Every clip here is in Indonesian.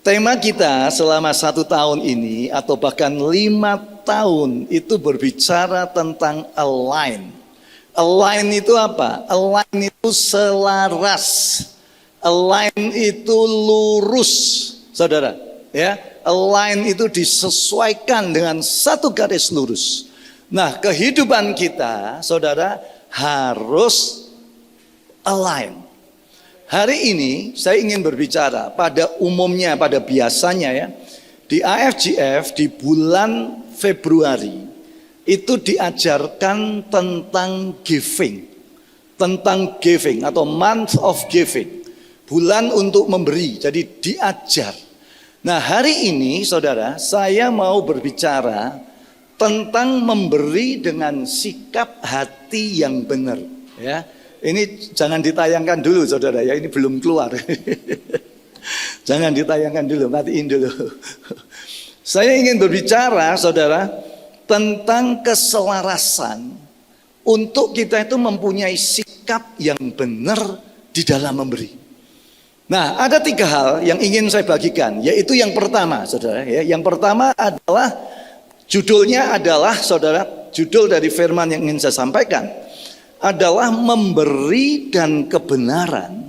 Tema kita selama 1 tahun ini atau bahkan 5 tahun itu berbicara tentang align. Align itu apa? Align itu selaras. Align itu lurus, saudara. Ya, align itu disesuaikan dengan satu garis lurus. Nah, kehidupan kita, saudara, harus align. Hari ini saya ingin berbicara pada umumnya, pada biasanya ya, di AFGF di bulan Februari itu diajarkan tentang giving atau month of giving, bulan untuk memberi, jadi diajar. Nah, hari ini saudara, saya mau berbicara tentang memberi dengan sikap hati yang benar ya. Ini jangan ditayangkan dulu saudara ya, ini belum keluar. Jangan ditayangkan dulu, matiin dulu. Saya ingin berbicara saudara tentang keselarasan untuk kita itu mempunyai sikap yang benar di dalam memberi. Nah, ada 3 hal yang ingin saya bagikan, yaitu yang pertama saudara ya. Yang pertama adalah judulnya adalah saudara, judul dari firman yang ingin saya sampaikan adalah memberi dan kebenaran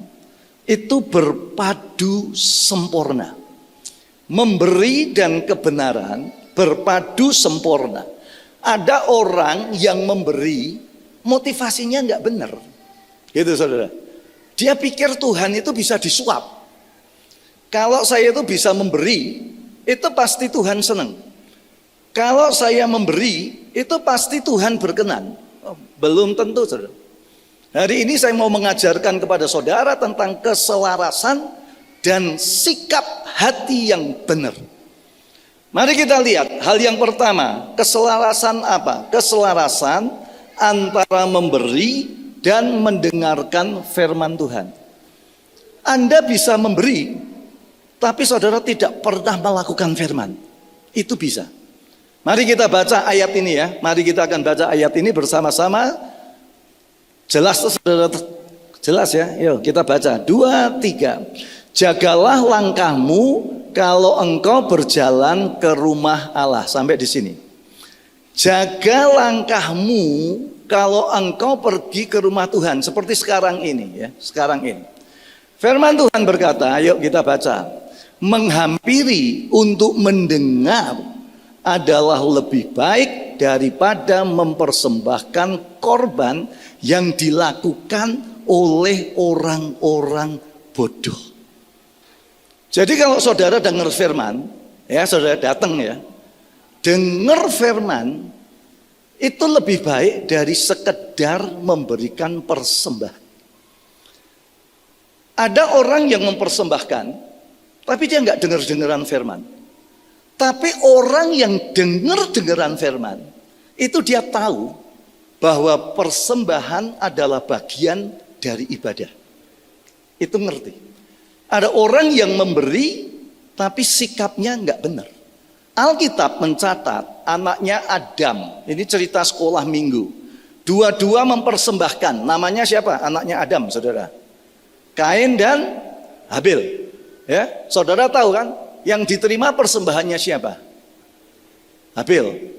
itu berpadu sempurna. Memberi dan kebenaran berpadu sempurna. Ada orang yang memberi motivasinya nggak benar, gitu saudara. Dia pikir Tuhan itu bisa disuap. Kalau saya itu bisa memberi, itu pasti Tuhan senang. Kalau saya memberi, itu pasti Tuhan berkenan. Belum tentu saudara. Hari ini saya mau mengajarkan kepada saudara tentang keselarasan dan sikap hati yang benar. Mari kita lihat hal yang pertama. Keselarasan apa? Keselarasan antara memberi dan mendengarkan firman Tuhan. Anda bisa memberi, tapi saudara tidak pernah melakukan firman. Itu bisa. Mari kita baca ayat ini ya. Mari kita akan baca ayat ini bersama-sama. Jelas saudara? Jelas ya? Yuk kita baca. 2, 3. Jagalah langkahmu kalau engkau berjalan ke rumah Allah. Sampai di sini. Jaga langkahmu kalau engkau pergi ke rumah Tuhan. Seperti sekarang ini ya. Sekarang ini. Firman Tuhan berkata, yuk kita baca. Menghampiri untuk mendengar adalah lebih baik daripada mempersembahkan korban yang dilakukan oleh orang-orang bodoh. Jadi kalau saudara dengar firman, ya saudara datang ya, dengar firman itu lebih baik dari sekedar memberikan persembahan. Ada orang yang mempersembahkan, tapi dia nggak dengar-dengaran firman. Tapi orang yang dengar-dengaran firman, itu dia tahu bahwa persembahan adalah bagian dari ibadah. Itu ngerti. Ada orang yang memberi, tapi sikapnya nggak benar. Alkitab mencatat anaknya Adam, ini cerita sekolah minggu. Dua-dua mempersembahkan, namanya siapa? Anaknya Adam, saudara. Kain dan Habil. Ya, saudara tahu kan? Yang diterima persembahannya siapa? Habil.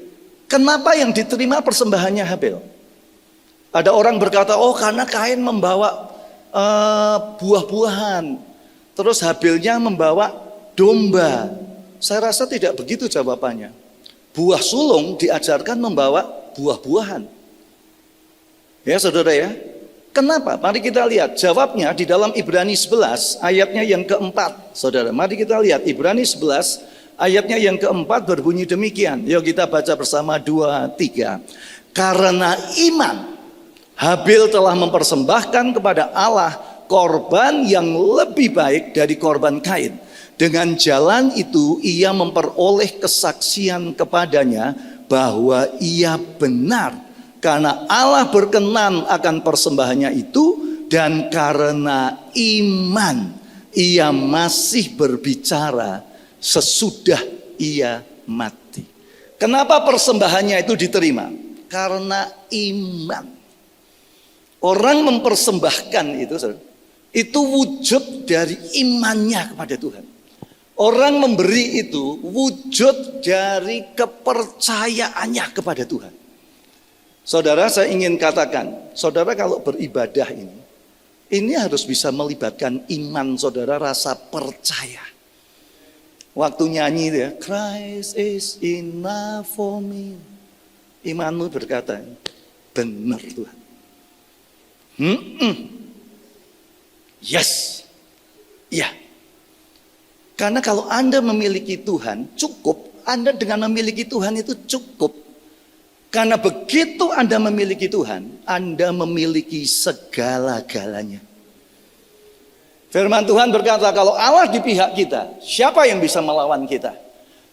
Kenapa yang diterima persembahannya Habil? Ada orang berkata, oh karena Kain membawa buah-buahan, terus Habilnya membawa domba. Saya rasa tidak begitu jawabannya. Buah sulung diajarkan membawa buah-buahan. Ya saudara ya. Kenapa? Mari kita lihat jawabnya di dalam Ibrani 11 ayatnya yang keempat. Saudara, mari kita lihat Ibrani 11 ayatnya yang keempat berbunyi demikian. Yuk kita baca bersama 2, 3. Karena iman, Habil telah mempersembahkan kepada Allah korban yang lebih baik dari korban Kain. Dengan jalan itu ia memperoleh kesaksian kepadanya bahwa ia benar. Karena Allah berkenan akan persembahannya itu, dan karena iman ia masih berbicara sesudah ia mati. Kenapa persembahannya itu diterima? Karena iman. Orang mempersembahkan itu wujud dari imannya kepada Tuhan. Orang memberi itu wujud dari kepercayaannya kepada Tuhan. Saudara, saya ingin katakan, saudara kalau beribadah ini harus bisa melibatkan iman saudara, rasa percaya. Waktu nyanyi dia, Christ is enough for me. Imanmu berkata, benar Tuhan. Yes. Ya. Karena kalau Anda memiliki Tuhan, cukup. Anda dengan memiliki Tuhan itu cukup. Karena begitu Anda memiliki Tuhan, Anda memiliki segala-galanya. Firman Tuhan berkata, kalau Allah di pihak kita, siapa yang bisa melawan kita?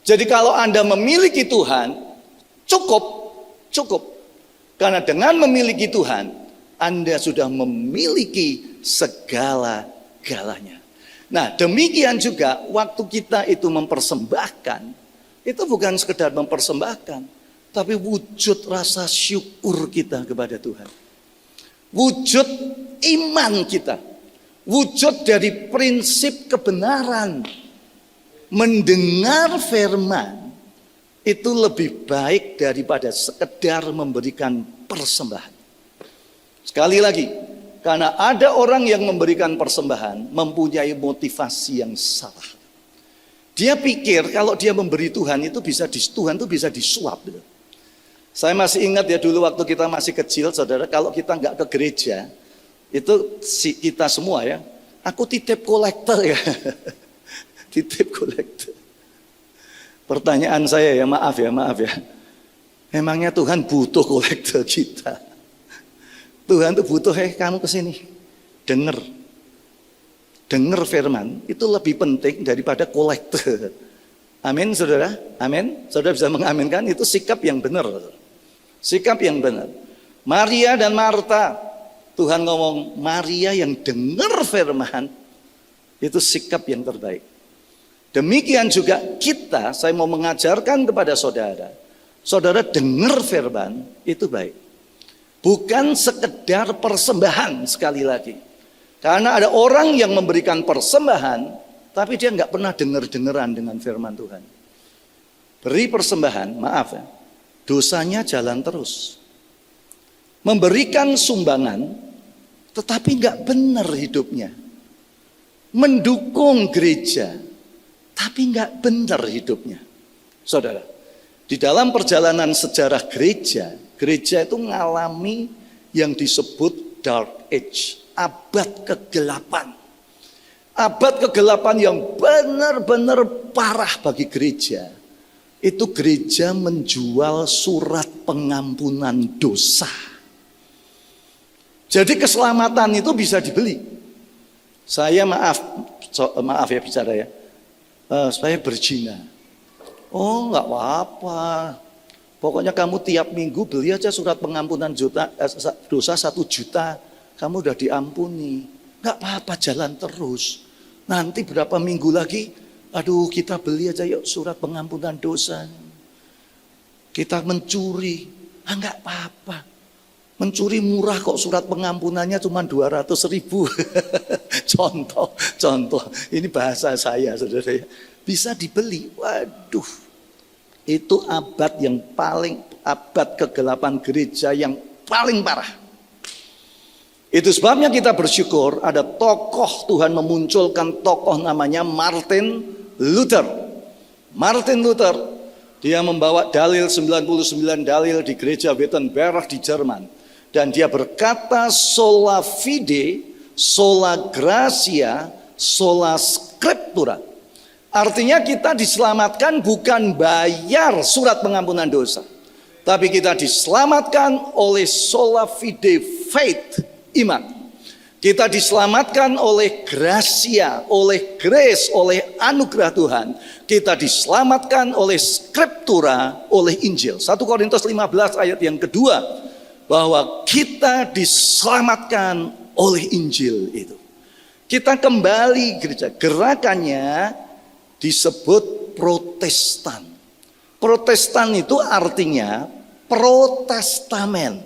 Jadi kalau Anda memiliki Tuhan, cukup. Karena dengan memiliki Tuhan, Anda sudah memiliki segala-galanya. Nah, demikian juga waktu kita itu mempersembahkan, itu bukan sekedar mempersembahkan, tapi wujud rasa syukur kita kepada Tuhan. Wujud iman kita. Wujud dari prinsip kebenaran. Mendengar firman itu lebih baik daripada sekedar memberikan persembahan. Sekali lagi, karena ada orang yang memberikan persembahan mempunyai motivasi yang salah. Dia pikir kalau dia memberi Tuhan itu Tuhan itu bisa disuap gitu. Saya masih ingat ya dulu waktu kita masih kecil, saudara, kalau kita nggak ke gereja, itu kita semua ya, aku titip kolektor ya. Titip kolektor. Pertanyaan saya ya, maaf ya. Emangnya Tuhan butuh kolektor kita? Tuhan tuh butuh, kamu kesini, dengar firman, itu lebih penting daripada kolektor. Amin, saudara? Amin? Saudara bisa mengaminkan, itu sikap yang benar. Sikap yang benar. Maria dan Marta, Tuhan ngomong, Maria yang dengar firman, itu sikap yang terbaik. Demikian juga kita, saya mau mengajarkan kepada saudara, saudara dengar firman, itu baik. Bukan sekedar persembahan sekali lagi. Karena ada orang yang memberikan persembahan, tapi dia nggak pernah dengar-dengeran dengan firman Tuhan. Beri persembahan, maaf ya, dosanya jalan terus. Memberikan sumbangan, tetapi nggak benar hidupnya. Mendukung gereja, tapi nggak benar hidupnya. Saudara, di dalam perjalanan sejarah gereja itu mengalami yang disebut Dark Age, abad kegelapan. Abad kegelapan yang benar-benar parah bagi gereja. Itu gereja menjual surat pengampunan dosa. Jadi keselamatan itu bisa dibeli. Saya maaf ya bicara ya. Saya berzina. Oh, nggak apa-apa. Pokoknya kamu tiap minggu beli aja surat pengampunan dosa 1 juta. Kamu udah diampuni. Nggak apa-apa, jalan terus. Nanti berapa minggu lagi, aduh kita beli aja yuk surat pengampunan dosa. Kita mencuri, nggak apa-apa. Mencuri murah kok, surat pengampunannya cuma 200.000. Contoh. Ini bahasa saya, saudara. Bisa dibeli. Waduh. Itu abad kegelapan gereja yang paling parah. Itu sebabnya kita bersyukur ada tokoh, Tuhan memunculkan tokoh namanya Martin Luther. Martin Luther, dia membawa dalil 99 dalil di gereja Wittenberg di Jerman. Dan dia berkata sola fide, sola gratia, sola scriptura. Artinya kita diselamatkan bukan bayar surat pengampunan dosa. Tapi kita diselamatkan oleh sola fide, faith, iman. Kita diselamatkan oleh gracia, oleh grace, oleh anugerah Tuhan. Kita diselamatkan oleh scriptura, oleh Injil. 1 Korintus 15 ayat yang kedua. Bahwa kita diselamatkan oleh Injil itu. Kita kembali gereja. Gerakannya disebut Protestan. Protestan itu artinya protestamen.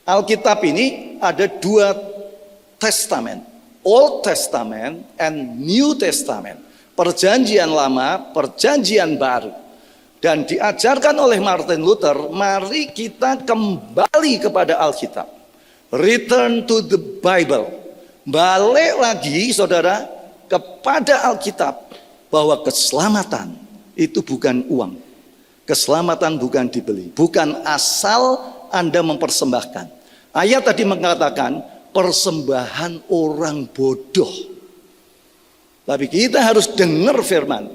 Alkitab ini ada 2 testamen, Old Testament and New Testament. Perjanjian lama, perjanjian baru. Dan diajarkan oleh Martin Luther, mari kita kembali kepada Alkitab. Return to the Bible. Balik lagi saudara kepada Alkitab. Bahwa keselamatan itu bukan uang. Keselamatan bukan dibeli. Bukan asal Anda mempersembahkan. Ayat tadi mengatakan persembahan orang bodoh. Tapi kita harus dengar firman.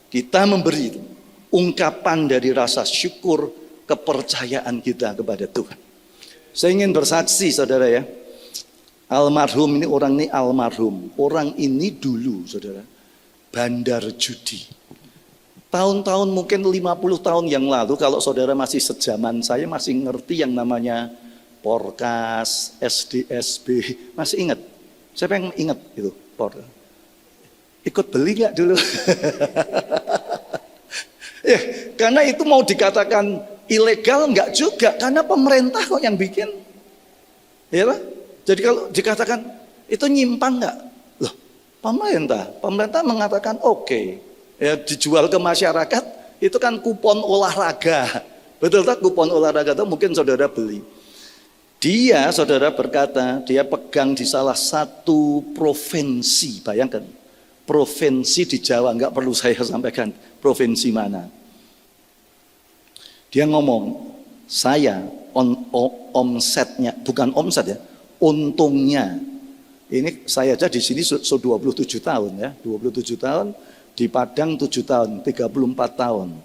Kita memberi itu. Ungkapan dari rasa syukur kepercayaan kita kepada Tuhan. Saya ingin bersaksi saudara ya. Almarhum ini orang ini almarhum. Orang ini dulu saudara bandar judi. Tahun-tahun mungkin 50 tahun yang lalu kalau saudara masih sejaman saya masih ngerti yang namanya Porkas, SDSB. Masih ingat? Siapa yang ingat itu Porkas? Ikut beli gak dulu? Ya, karena itu mau dikatakan ilegal enggak juga, karena pemerintah kok yang bikin. Ya, Pak? Jadi kalau dikatakan itu nyimpang enggak? Loh, pemerintah mengatakan oke. Ya, dijual ke masyarakat, itu kan kupon olahraga. Betul tak kupon olahraga itu mungkin saudara beli. Dia saudara berkata, dia pegang di salah satu provinsi, bayangkan. Provinsi di Jawa, enggak perlu saya sampaikan provinsi mana. Dia ngomong, saya omsetnya, bukan omset ya, untungnya. Ini saya aja di sini 27 tahun ya, 27 tahun, di Padang 7 tahun, 34 tahun.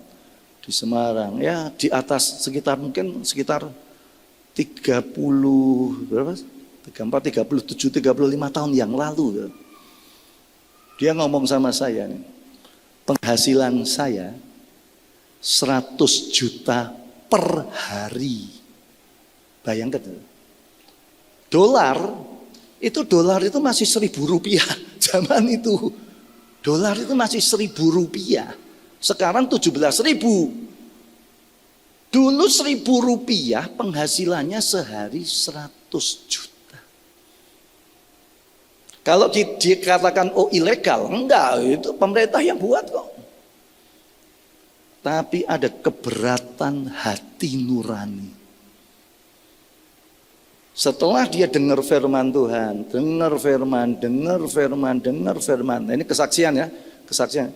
Di Semarang ya di atas sekitar mungkin sekitar 30 berapa? 34, 37, 35 tahun yang lalu. Ya. Dia ngomong sama saya nih, penghasilan saya 100 juta per hari. Bayangkan. Dolar itu masih 1.000 rupiah. Zaman itu. Dolar itu masih 1.000 rupiah. Sekarang 17.000. Dulu 1.000 rupiah penghasilannya sehari 100 juta. Kalau dikatakan oh ilegal, enggak, itu pemerintah yang buat kok. Tapi ada keberatan hati nurani. Setelah dia dengar firman Tuhan, dengar firman. Ini kesaksian ya, kesaksian.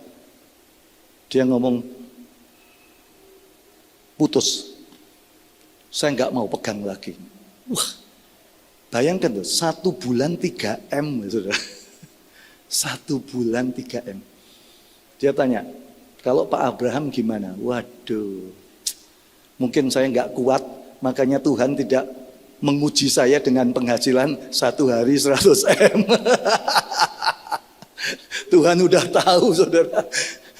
Dia ngomong, putus. Saya nggak mau pegang lagi. Wah, bayangkan tuh, 1 bulan 3M, saudara. 1 bulan 3M. Dia tanya, kalau Pak Abraham gimana? Waduh, mungkin saya nggak kuat, makanya Tuhan tidak menguji saya dengan penghasilan 1 hari 100M. Tuhan udah tahu saudara,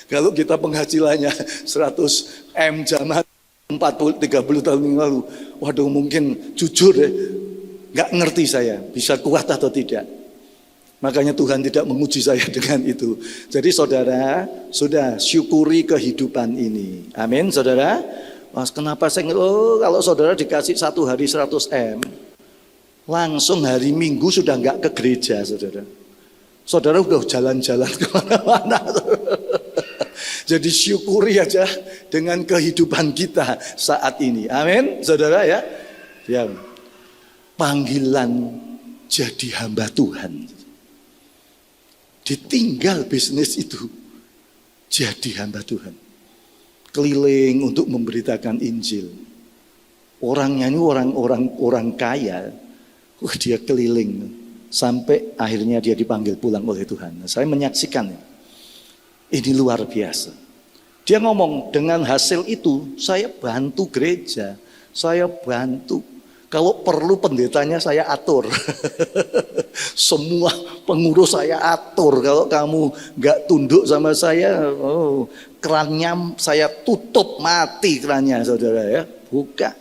kalau kita penghasilannya 100M zaman 30 tahun yang lalu, waduh mungkin jujur deh, nggak ngerti saya bisa kuat atau tidak. Makanya Tuhan tidak menguji saya dengan itu. Jadi saudara, sudah syukuri kehidupan ini. Amin saudara. Mas, kenapa saya kalau saudara dikasih 1 hari 100M, langsung hari Minggu sudah nggak ke gereja saudara. Saudara udah jalan-jalan kemana-mana. Jadi syukuri aja dengan kehidupan kita saat ini. Amin saudara ya. Ya. Panggilan jadi hamba Tuhan. Ditinggal bisnis itu jadi hamba Tuhan, keliling untuk memberitakan Injil. Orangnya ini orang kaya, dia keliling sampai akhirnya dia dipanggil pulang oleh Tuhan. Saya menyaksikan ini luar biasa. Dia ngomong, dengan hasil itu saya bantu gereja, saya bantu. Kalau perlu pendetanya saya atur. Semua pengurus saya atur. Kalau kamu gak tunduk sama saya, kerannya saya tutup, mati kerannya saudara ya. Buka.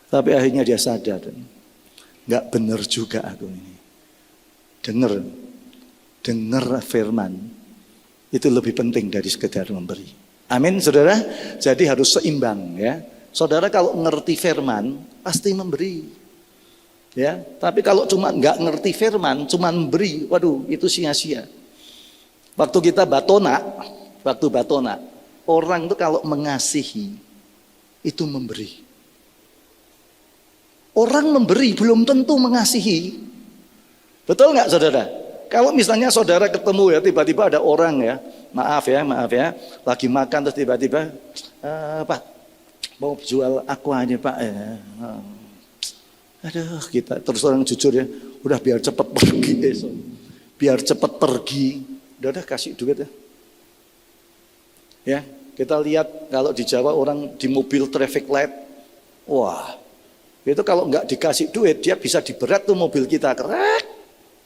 Tapi akhirnya dia sadar. Gak benar juga aku ini. Dengar firman. Itu lebih penting dari sekedar memberi. Amin saudara. Jadi harus seimbang ya. Saudara kalau ngerti firman pasti memberi, ya. Tapi kalau cuma nggak ngerti firman, cuma memberi, waduh itu sia-sia. Waktu kita batona, orang itu kalau mengasihi itu memberi. Orang memberi belum tentu mengasihi. Betul nggak saudara? Kalau misalnya saudara ketemu ya, tiba-tiba ada orang ya, maaf ya, lagi makan terus tiba-tiba, Pak, mau jual aku aja Pak. Aduh, kita terus orang jujur ya, udah biar cepat pergi, biar cepat pergi, udah kasih duit ya. Ya, kita lihat kalau di Jawa orang di mobil traffic light, wah, itu kalau nggak dikasih duit dia bisa diberet tuh mobil kita, kerek.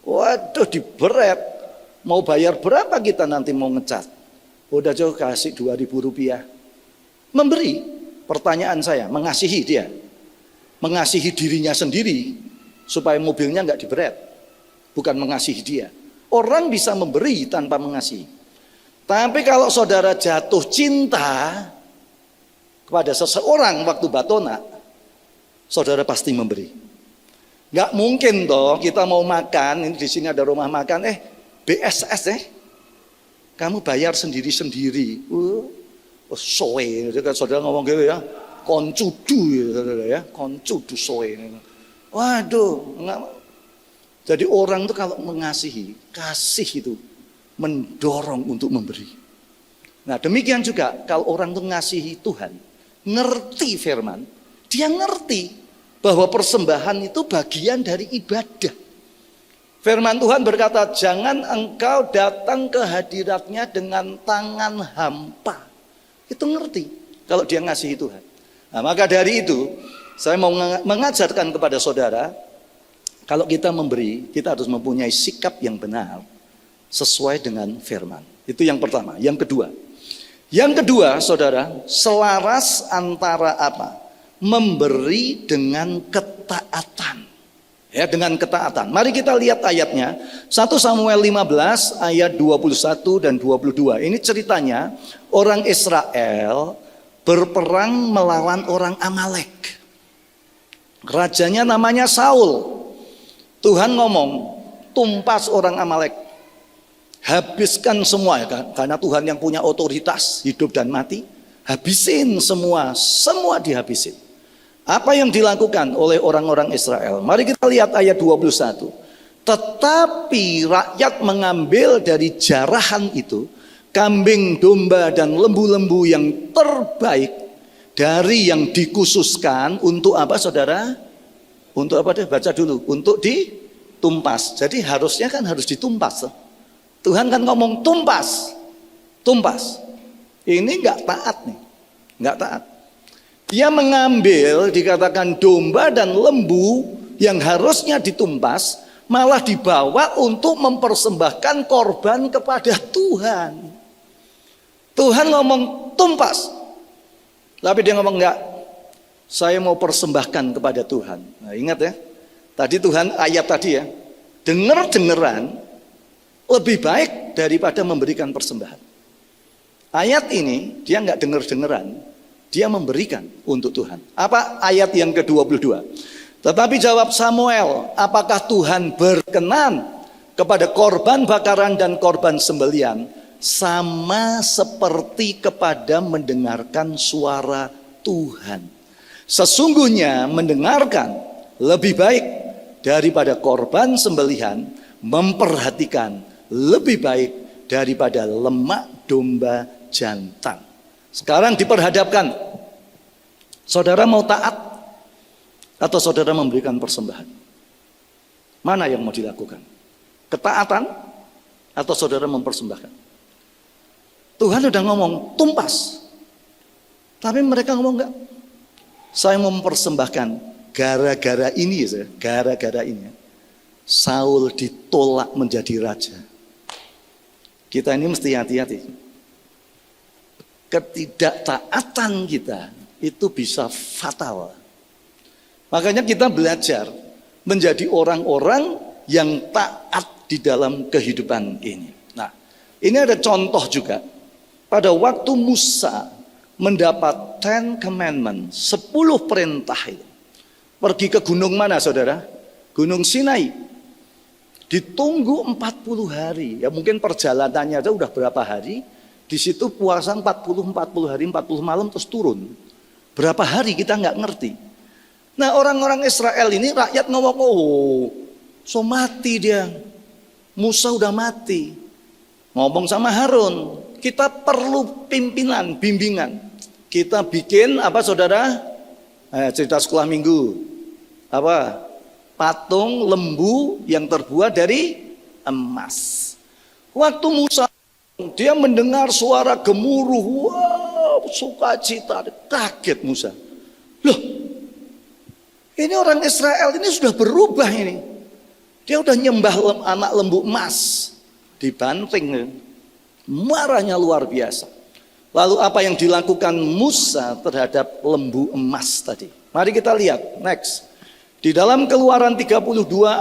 Waduh, diberet. Mau bayar berapa kita nanti mau ngecat? Udah jauh kasih 2.000 rupiah. Memberi. Pertanyaan saya, mengasihi dia. Mengasihi dirinya sendiri supaya mobilnya nggak diberet. Bukan mengasihi dia. Orang bisa memberi tanpa mengasihi. Tapi kalau saudara jatuh cinta kepada seseorang waktu batona, saudara pasti memberi. Nggak mungkin toh kita mau makan, ini di sini ada rumah makan, BSS kamu bayar sendiri-sendiri. Soe, saudara ngomong gitu ya, koncudu ya, koncudu soe. Waduh, enggak. Jadi orang itu kalau mengasihi, kasih itu mendorong untuk memberi. Nah demikian juga kalau orang itu mengasihi Tuhan, ngerti firman, dia ngerti bahwa persembahan itu bagian dari ibadah. Firman Tuhan berkata, jangan engkau datang ke hadiratnya dengan tangan hampa. Itu ngerti kalau dia ngasihi Tuhan. Nah, maka dari itu saya mau mengajarkan kepada saudara, kalau kita memberi, kita harus mempunyai sikap yang benar sesuai dengan firman. Itu yang pertama. Yang kedua saudara, selaras antara apa? Memberi dengan ketaatan. Ya, dengan ketaatan. Mari kita lihat ayatnya. 1 Samuel 15 ayat 21 dan 22. Ini ceritanya orang Israel berperang melawan orang Amalek. Rajanya namanya Saul. Tuhan ngomong, tumpas orang Amalek. Habiskan semua, karena Tuhan yang punya otoritas hidup dan mati. Habisin semua dihabisin. Apa yang dilakukan oleh orang-orang Israel? Mari kita lihat ayat 21. Tetapi rakyat mengambil dari jarahan itu kambing, domba, dan lembu-lembu yang terbaik dari yang dikhususkan untuk apa saudara? Untuk apa deh? Baca dulu. Untuk ditumpas. Jadi harusnya kan harus ditumpas. Tuhan kan ngomong tumpas. Ini nggak taat nih. Nggak taat. Dia mengambil dikatakan domba dan lembu yang harusnya ditumpas, malah dibawa untuk mempersembahkan korban kepada Tuhan. Tuhan ngomong tumpas, tapi dia ngomong enggak, saya mau persembahkan kepada Tuhan. Nah, ingat ya, tadi Tuhan ayat tadi ya, denger-dengeran lebih baik daripada memberikan persembahan. Ayat ini dia enggak denger-dengeran, dia memberikan untuk Tuhan. Apa ayat yang ke-22? Tetapi jawab Samuel, apakah Tuhan berkenan kepada korban bakaran dan korban sembelian sama seperti kepada mendengarkan suara Tuhan? Sesungguhnya mendengarkan lebih baik daripada korban sembelihan, memperhatikan lebih baik daripada lemak domba jantan. Sekarang diperhadapkan, saudara mau taat atau saudara memberikan persembahan? Mana yang mau dilakukan? Ketaatan atau saudara mempersembahkan? Tuhan udah ngomong tumpas, tapi mereka ngomong enggak. Saya mau mempersembahkan gara-gara ini, Saul ditolak menjadi raja. Kita ini mesti hati-hati. Ketidaktaatan kita itu bisa fatal. Makanya kita belajar menjadi orang-orang yang taat di dalam kehidupan ini. Nah, ini ada contoh juga. Pada waktu Musa mendapat 10 commandment, 10 perintah itu. Pergi ke gunung mana saudara? Gunung Sinai. Ditunggu 40 40 hari. Ya mungkin perjalanannya aja udah berapa hari. Di situ puasa 40 hari, 40 malam terus turun. Berapa hari kita nggak ngerti. Nah orang-orang Israel ini rakyat ngomong, oh so mati dia. Musa udah mati. Ngomong sama Harun, kita perlu pimpinan, bimbingan. Kita bikin apa saudara? Cerita sekolah minggu. Apa? Patung lembu yang terbuat dari emas. Waktu Musa dia mendengar suara gemuruh, wow, sukacita, kaget Musa. Loh, ini orang Israel ini sudah berubah ini. Dia udah nyembah anak lembu emas, dibanting, marahnya luar biasa. Lalu apa yang dilakukan Musa terhadap lembu emas tadi? Mari kita lihat, next. Di dalam Keluaran 32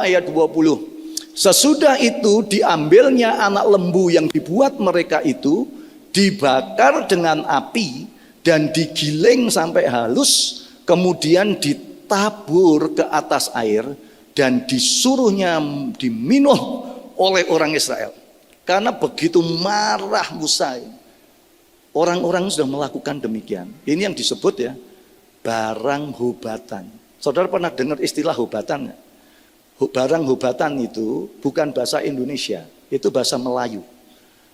ayat 20. Sesudah itu diambilnya anak lembu yang dibuat mereka itu, dibakar dengan api dan digiling sampai halus, kemudian ditabur ke atas air dan disuruhnya diminum oleh orang Israel. Karena begitu marah Musa, orang-orang sudah melakukan demikian. Ini yang disebut ya barang hobatan. Saudara pernah dengar istilah hobatan nggak? Barang hobatan itu bukan bahasa Indonesia, itu bahasa Melayu.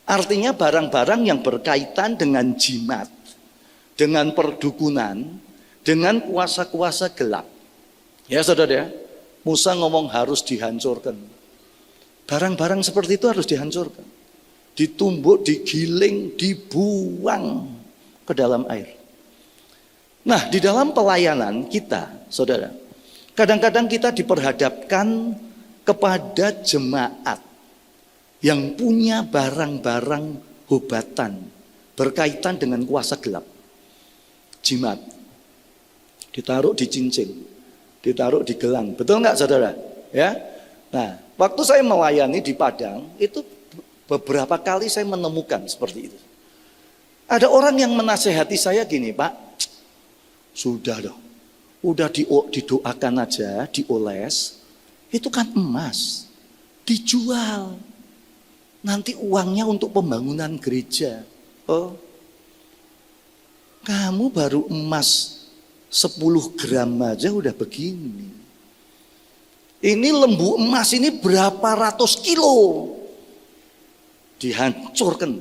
Artinya barang-barang yang berkaitan dengan jimat, dengan perdukunan, dengan kuasa-kuasa gelap. Ya saudara ya, Musa ngomong harus dihancurkan. Barang-barang seperti itu harus dihancurkan. Ditumbuk, digiling, dibuang ke dalam air. Nah, di dalam pelayanan kita, saudara, kadang-kadang kita diperhadapkan kepada jemaat yang punya barang-barang hobatan berkaitan dengan kuasa gelap. Jimat, ditaruh di cincin, ditaruh di gelang. Betul nggak, saudara? Ya. Nah, waktu saya melayani di Padang, itu beberapa kali saya menemukan seperti itu. Ada orang yang menasehati saya gini, Pak, sudah dong, udah didoakan aja, dioles, itu kan emas, dijual, nanti uangnya untuk pembangunan gereja. Oh, kamu baru emas 10 gram aja udah begini. Ini lembu emas ini berapa ratus kilo. Dihancurkan.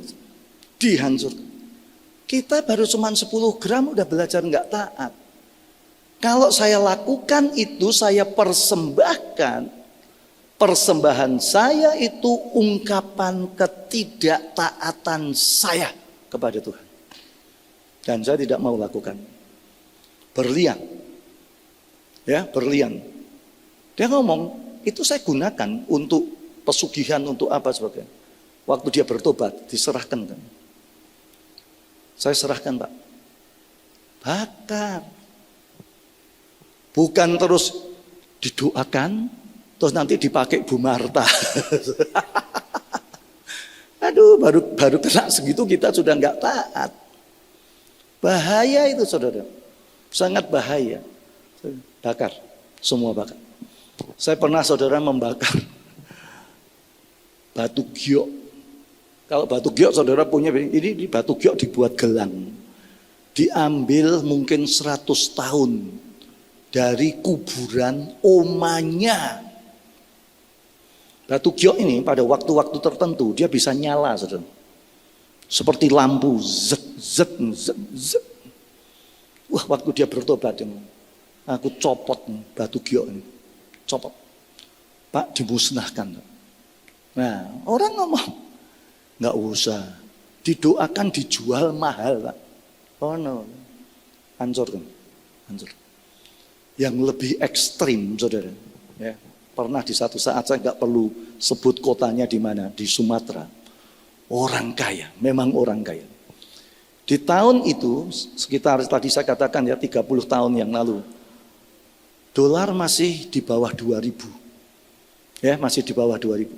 Kita baru cuma 10 gram udah belajar nggak taat. Kalau saya lakukan itu, saya persembahkan, persembahan saya itu ungkapan ketidaktaatan saya kepada Tuhan. Dan saya tidak mau lakukan. Berlian. Ya, berlian. Dia ngomong, itu saya gunakan untuk pesugihan, untuk apa sebagainya. Waktu dia bertobat, diserahkan kan. Saya serahkan, Pak. Bakar. Bukan terus didoakan, terus nanti dipakai Bu Marta. Aduh, baru kena segitu kita sudah nggak taat. Bahaya itu, saudara. Sangat bahaya. Bakar, semua bakar. Saya pernah, saudara, membakar batu giok. Kalau batu giok saudara punya, ini batu giok dibuat gelang. Diambil mungkin 100 tahun dari kuburan omanya. Batu giok ini pada waktu-waktu tertentu dia bisa nyala, saudara. Seperti lampu, zet, zet, zet, zet. Wah, waktu dia bertobat, aku copot batu giok ini. Copot. Pak, dimusnahkan. Nah, orang ngomong, nggak usah, didoakan dijual mahal, Pak. Oh no, hancur. Yang lebih ekstrim, saudara, ya, pernah di satu saat, saya nggak perlu sebut kotanya di mana, di Sumatera. Orang kaya, memang orang kaya. Di tahun itu, sekitar tadi saya katakan ya 30 tahun yang lalu, dolar masih di bawah 2.000, ya masih di bawah 2.000.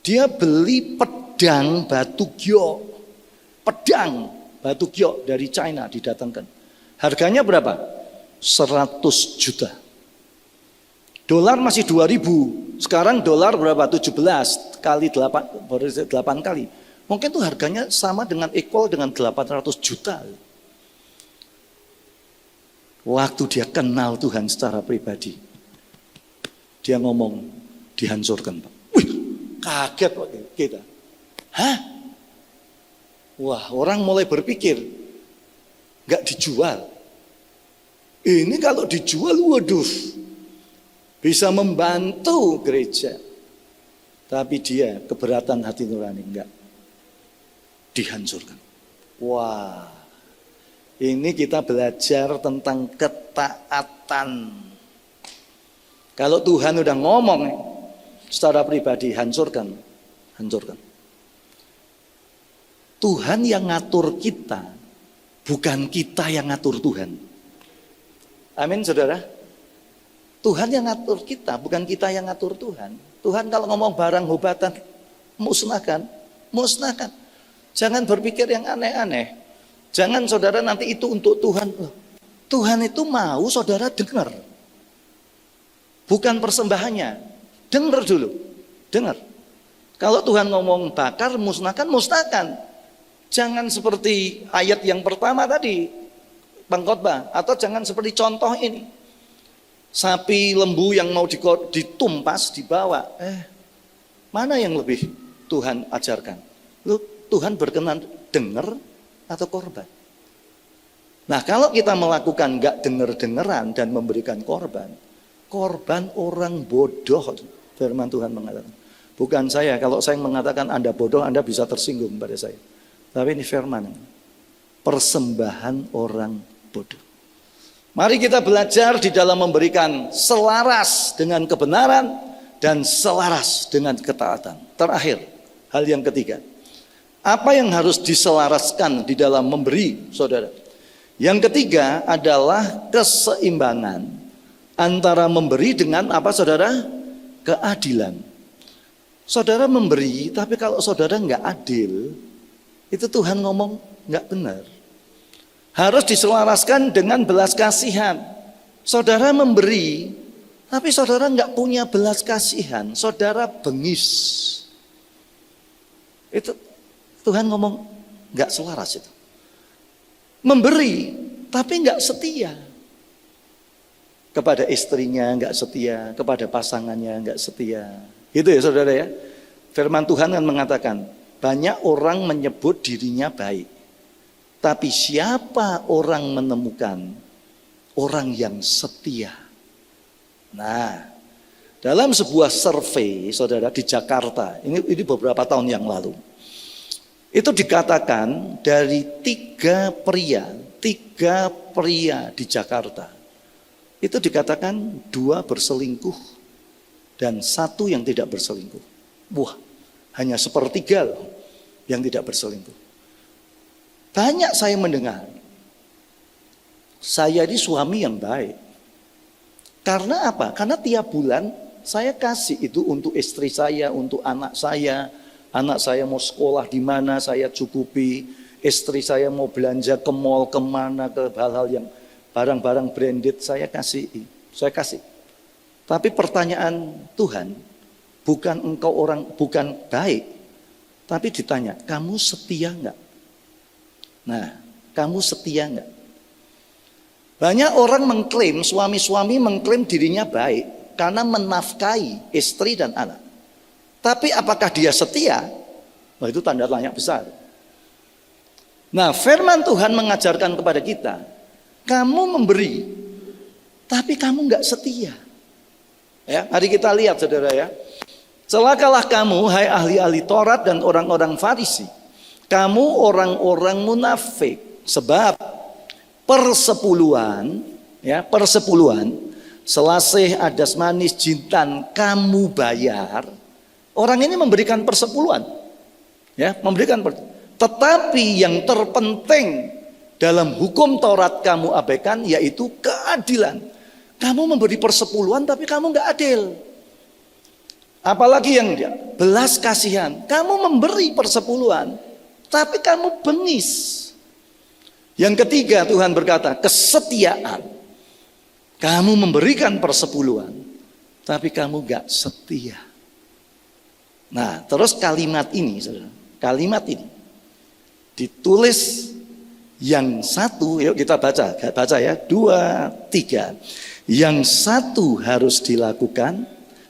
Dia beli pedang batu giok, dari China didatangkan. Harganya berapa? 100 juta. Dolar masih 2.000, Sekarang dolar berapa? 17 kali 8 kali. Mungkin itu harganya sama dengan equal dengan 800 juta. Waktu dia kenal Tuhan secara pribadi, dia ngomong, dihancurkan Pak. Wih, kaget kita. Hah? Wah, orang mulai berpikir, nggak dijual. Ini kalau dijual, waduh, bisa membantu gereja. Tapi dia keberatan hati nurani, enggak. Dihancurkan. Wah, ini kita belajar tentang ketaatan. Kalau Tuhan udah ngomong secara pribadi, hancurkan. Hancurkan. Tuhan yang ngatur kita, bukan kita yang ngatur Tuhan. Amin, saudara. Tuhan yang ngatur kita, bukan kita yang ngatur Tuhan. Tuhan kalau ngomong barang hobatan, musnahkan, musnahkan. Jangan berpikir yang aneh-aneh. Jangan saudara nanti itu untuk Tuhan. Tuhan itu mau saudara dengar. Bukan persembahannya. Dengar dulu. Dengar. Kalau Tuhan ngomong bakar, musnahkan, musnahkan. Jangan seperti ayat yang pertama tadi. Pengkhotbah, atau jangan seperti contoh ini, sapi lembu yang mau ditumpas dibawa, mana yang lebih Tuhan ajarkan? Tuhan berkenan dengar atau korban? Nah, kalau kita melakukan gak dengar-dengaran dan memberikan korban, korban orang bodoh, firman Tuhan mengatakan. Bukan saya, kalau saya mengatakan Anda bodoh, Anda bisa tersinggung pada saya. Tapi ini firman, persembahan orang bodoh. Mari kita belajar di dalam memberikan selaras dengan kebenaran dan selaras dengan ketaatan. Terakhir, hal yang ketiga. Apa yang harus diselaraskan di dalam memberi, saudara? Yang ketiga adalah keseimbangan antara memberi dengan apa, saudara? Keadilan. Saudara memberi, tapi kalau saudara nggak adil, itu Tuhan ngomong nggak benar. Harus diselaraskan dengan belas kasihan. Saudara memberi, tapi saudara nggak punya belas kasihan, saudara bengis. Itu Tuhan ngomong nggak selaras itu. Memberi, tapi nggak setia. Kepada istrinya nggak setia, kepada pasangannya nggak setia. Gitu ya saudara ya. Firman Tuhan kan mengatakan, banyak orang menyebut dirinya baik. Tapi siapa orang menemukan orang yang setia? Nah, dalam sebuah survei, saudara, di Jakarta, ini beberapa tahun yang lalu, itu dikatakan dari tiga pria di Jakarta, itu dikatakan 2 berselingkuh dan 1 yang tidak berselingkuh. Wah, hanya sepertiga loh yang tidak berselingkuh. Banyak saya mendengar, saya ini suami yang baik. Karena apa? Karena tiap bulan saya kasih itu untuk istri saya, untuk anak saya. Anak saya mau sekolah di mana saya cukupi. Istri saya mau belanja ke mall, kemana, ke hal-hal yang barang-barang branded saya kasih. Saya kasih. Tapi pertanyaan Tuhan, bukan baik. Tapi ditanya, kamu setia enggak? Nah, kamu setia enggak? Banyak orang mengklaim, suami-suami mengklaim dirinya baik karena menafkahi istri dan anak. Tapi apakah dia setia? Nah, itu tanda tanya besar. Nah, firman Tuhan mengajarkan kepada kita, kamu memberi, tapi kamu enggak setia. Ya, mari kita lihat saudara ya. Celakalah kamu, hai ahli-ahli Taurat dan orang-orang Farisi. Kamu orang-orang munafik, sebab persepuluhan, selasih, adas manis, jintan kamu bayar. Orang ini memberikan persepuluhan, tetapi yang terpenting dalam hukum Taurat kamu abaikan, yaitu keadilan. Kamu memberi persepuluhan, tapi kamu nggak adil. Apalagi yang belas kasihan, kamu memberi persepuluhan, tapi kamu bengis. Yang ketiga Tuhan berkata, kesetiaan. Kamu memberikan persepuluhan, tapi kamu gak setia. Nah, terus kalimat ini, saudara, kalimat ini ditulis yang satu, yuk kita baca ya, 2, 3. Yang satu harus dilakukan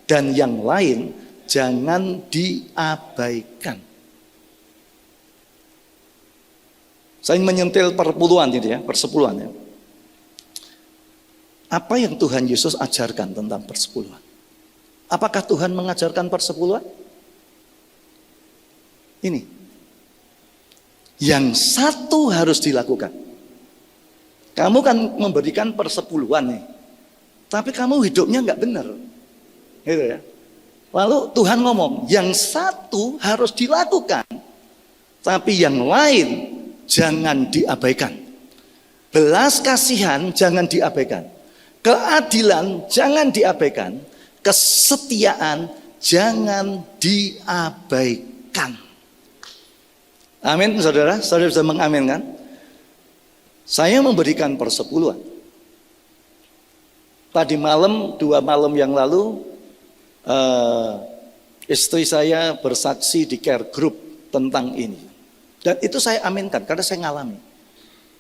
dan yang lain jangan diabaikan. Saya menyentil perpuluhan ini ya, persepuluhan ya. Apa yang Tuhan Yesus ajarkan tentang persepuluhan? Apakah Tuhan mengajarkan persepuluhan? Ini. Yang satu harus dilakukan. Kamu kan memberikan persepuluhan nih. Tapi kamu hidupnya nggak benar. Gitu ya. Lalu Tuhan ngomong, yang satu harus dilakukan. Tapi yang lain jangan diabaikan. Belas kasihan jangan diabaikan. Keadilan jangan diabaikan, kesetiaan jangan diabaikan. Amin, saudara. Saudara bisa mengaminkan? Saya memberikan persepuluhan. Tadi malam, 2 malam yang lalu, istri saya bersaksi di care group tentang ini. Dan itu saya aminkan karena saya ngalami.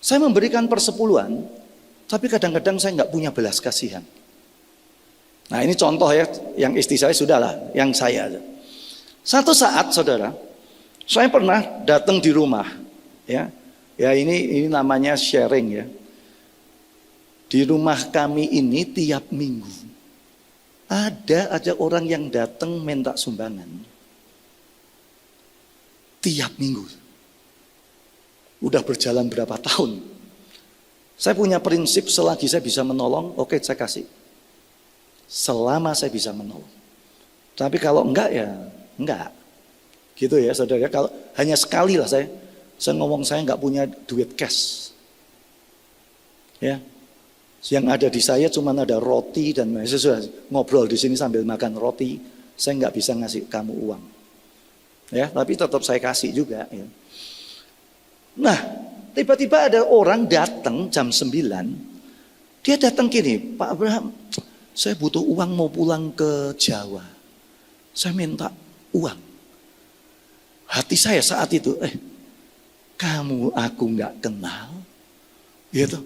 Saya memberikan persepuluhan, tapi kadang-kadang saya nggak punya belas kasihan. Nah ini contoh ya, yang istri saya sudahlah, yang saya. Satu saat saudara, saya pernah datang di rumah, ya ini namanya sharing ya. Di rumah kami ini tiap minggu ada aja orang yang datang minta sumbangan. Tiap minggu. Udah berjalan berapa tahun? Saya punya prinsip selagi saya bisa menolong, oke saya kasih. Selama saya bisa menolong. Tapi kalau enggak ya enggak. Gitu ya saudara, kalau hanya sekali lah saya ngomong saya enggak punya duit cash. Ya. Yang ada di saya cuma ada roti dan saya sudah ngobrol di sini sambil makan roti, saya enggak bisa ngasih kamu uang. Ya, tapi tetap saya kasih juga ya. Nah, tiba-tiba ada orang datang jam 9. Dia datang gini, Pak Abraham, saya butuh uang mau pulang ke Jawa. Saya minta uang. Hati saya saat itu, kamu aku nggak kenal, gitu.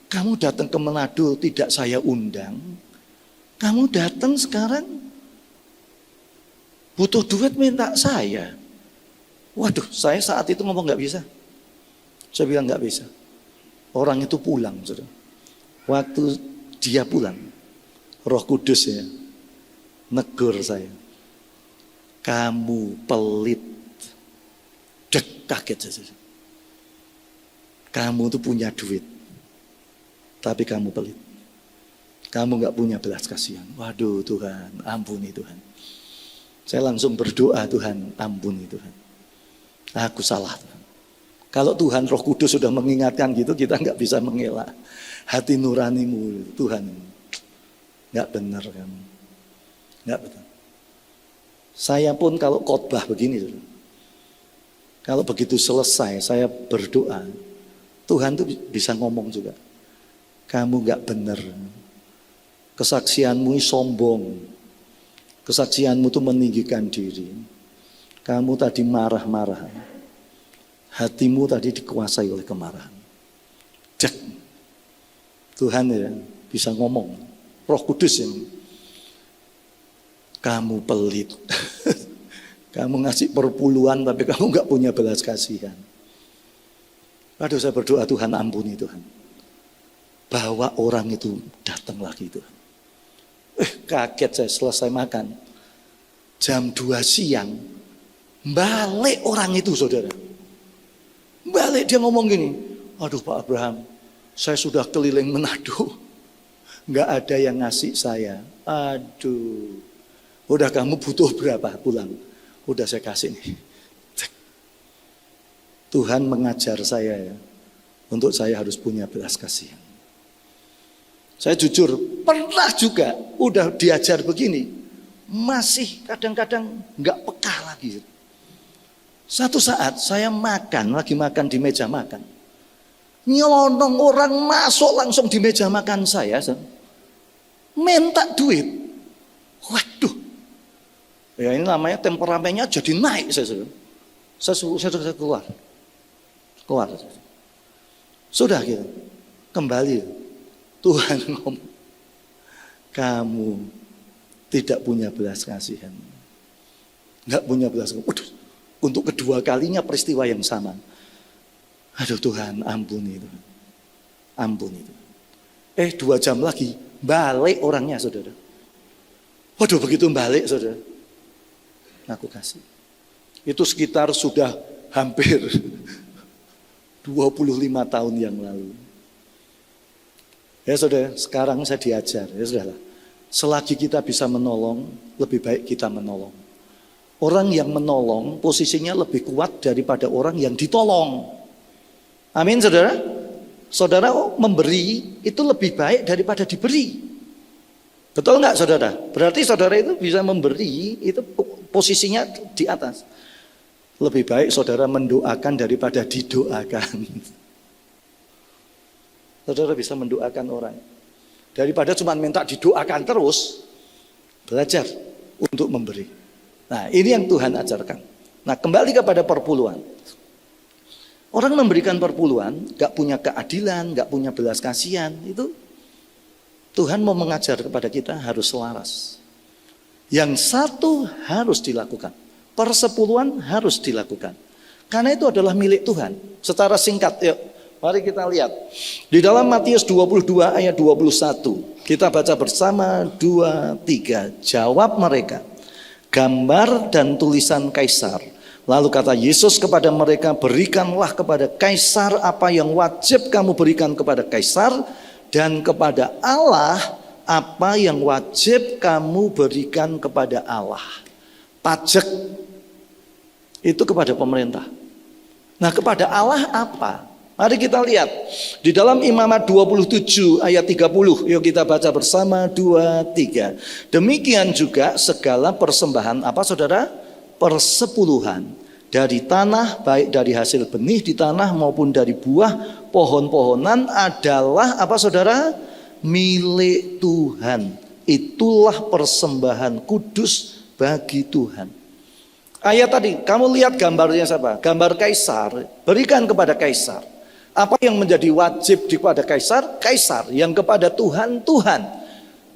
Kamu datang ke Manado tidak saya undang. Kamu datang sekarang butuh duit minta saya. Waduh, saya saat itu ngomong nggak bisa. Saya bilang nggak bisa. Orang itu pulang, saudara. Waktu dia pulang, Roh Kudus ya negur saya. Kamu pelit. Dek, kaget saja. Kamu tuh punya duit, tapi kamu pelit. Kamu nggak punya belas kasihan. Waduh Tuhan, ampuni Tuhan. Saya langsung berdoa, Tuhan, ampuni Tuhan. Aku salah Tuhan. Kalau Tuhan Roh Kudus sudah mengingatkan gitu, kita nggak bisa mengelak. Hati nuranimu, Tuhan, nggak benar kamu, nggak benar. Saya pun kalau khotbah begini, kalau begitu selesai saya berdoa, Tuhan tuh bisa ngomong juga. Kamu nggak benar, kesaksianmu sombong, kesaksianmu tuh meninggikan diri. Kamu tadi marah-marah. Hatimu tadi dikuasai oleh kemarahan. Cek. Tuhan ya bisa ngomong. Roh Kudus yang kamu pelit. Kamu ngasih perpuluhan tapi kamu gak punya belas kasihan. Aduh saya berdoa Tuhan ampuni Tuhan. Bawa orang itu datang lagi Tuhan. Kaget saya selesai makan. Jam 2 siang. Balik orang itu saudara. Balik dia ngomong gini, aduh Pak Abraham, saya sudah keliling Manado, nggak ada yang ngasih saya. Aduh, udah kamu butuh berapa pulang? Udah saya kasih nih. Tuhan mengajar saya ya, untuk saya harus punya belas kasihan. Saya jujur pernah juga udah diajar begini, masih kadang-kadang nggak peka lagi. Satu saat saya lagi makan di meja makan. Nyelonong orang masuk langsung di meja makan saya. Minta duit. Waduh. Ya ini namanya temperamennya jadi naik saya keluar. Sudah gitu. Kembali. Tuhan ngomong, kamu tidak punya belas kasihan. Enggak punya belas kasihan. Waduh, untuk kedua kalinya peristiwa yang sama. Aduh Tuhan, ampuni itu. Ampuni itu. 2 jam lagi balik orangnya, saudara. Waduh, begitu balik, saudara. Aku kasih. Itu sekitar sudah hampir 25 tahun yang lalu. Ya saudara, sekarang saya diajar. Ya sudahlah. Selagi kita bisa menolong, lebih baik kita menolong. Orang yang menolong posisinya lebih kuat daripada orang yang ditolong. Amin saudara. Saudara memberi itu lebih baik daripada diberi. Betul nggak saudara? Berarti saudara itu bisa memberi, itu posisinya di atas. Lebih baik saudara mendoakan daripada didoakan. Saudara bisa mendoakan orang. Daripada cuma minta didoakan terus, belajar untuk memberi. Nah ini yang Tuhan ajarkan. Nah kembali kepada perpuluhan. Orang memberikan perpuluhan, gak punya keadilan, gak punya belas kasihan, itu Tuhan mau mengajar kepada kita harus selaras. Yang satu harus dilakukan. Persepuluhan harus dilakukan. Karena itu adalah milik Tuhan. Secara singkat, yuk, mari kita lihat. Di dalam Matius 22 ayat 21. Kita baca bersama 2, 3. Jawab mereka, gambar dan tulisan kaisar. Lalu kata Yesus kepada mereka, berikanlah kepada kaisar apa yang wajib kamu berikan kepada kaisar, dan kepada Allah apa yang wajib kamu berikan kepada Allah. Pajak itu kepada pemerintah. Nah kepada Allah apa? Mari kita lihat di dalam Imamat 27 ayat 30. Yuk kita baca bersama 2, 3. Demikian juga segala persembahan apa saudara? Persepuluhan dari tanah, baik dari hasil benih di tanah maupun dari buah pohon-pohonan adalah apa saudara? Milik Tuhan. Itulah persembahan kudus bagi Tuhan. Ayat tadi, kamu lihat gambarnya siapa? Gambar kaisar, berikan kepada kaisar. Apa yang menjadi wajib kepada kaisar? Kaisar. Yang kepada Tuhan, Tuhan.